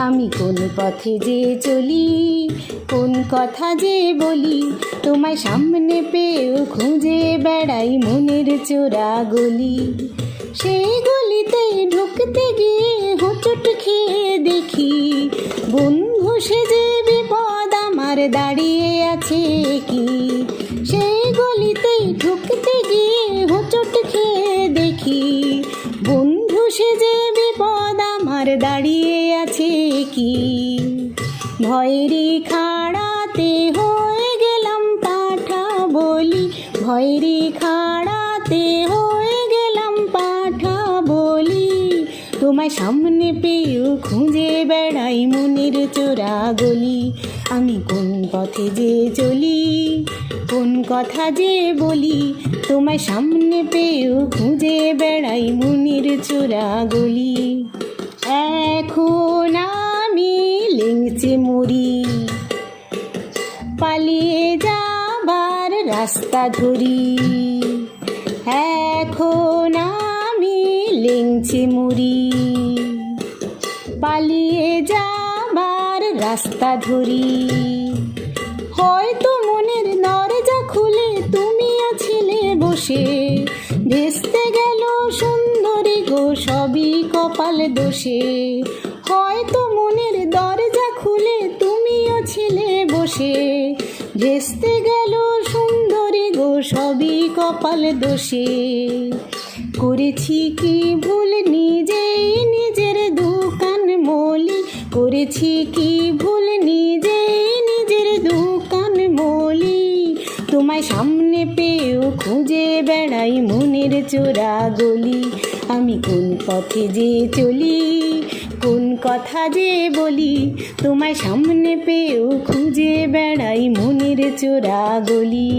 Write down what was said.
আমি কোন পথে যে চলি, কোন কথা যে বলি, তোমায় সামনে পেয়েও খুঁজে বেড়াই মনের চোরা গলি। সেই গলিতে ঢুকতে গিয়ে হোঁচট খেয়ে দেখি, বন্ধু সেজে বিপদ আমার দাঁড়িয়ে আছে কি। সেই গলিতে ঢুকতে গিয়ে হোঁচট খেয়ে দেখি, বন্ধু সেজে বিপদ আমার দাঁড়িয়ে আছে কি। ভয়েরই খাড়াতে হয়ে গেলাম পাঁঠা বলি, ভয়েরই খাড়াতে হয়ে গেলাম পাঁঠা বলি। তোমায় সামনে পেয়েও খুঁজে বেড়াই মনের চোরা গলি। আমি কোন পথে যে চলি, কোন কথা যে বলি, তোমায় সামনে পেয়েও খুঁজে বেড়াই মনের চোরা গলি। এখন আমি লেংচে মরি, পালিয়ে যাবার রাস্তা ধরি। এখন আমি লেংচে মরি, পালিয়ে যাবার রাস্তা ধরি। হয়তো মনের দরজা খুলে তুমি আছিলে বসে, ভেস্তে গেল সুন্দরী গো সবই কপাল দোষে। হয়তো মনের দরজা খুলে তুমিও ছিলে বসে, ভেস্তে গেল সুন্দরী গো সবই কপাল দোষে। করেছি কি ভুল নিজেই নিজের দোকান মলি, করেছি কি ভুল নিজেই নিজের দোকান মলি। তোমায় সামনে পেয়েও খুঁজে বেড়াই মনের চোরা গলি। আমি কোন পথে যে চলি, কোন কথা যে বলি, তোমায় সামনে পেয়েও খুঁজে বেড়াই মনের চোরা গলি।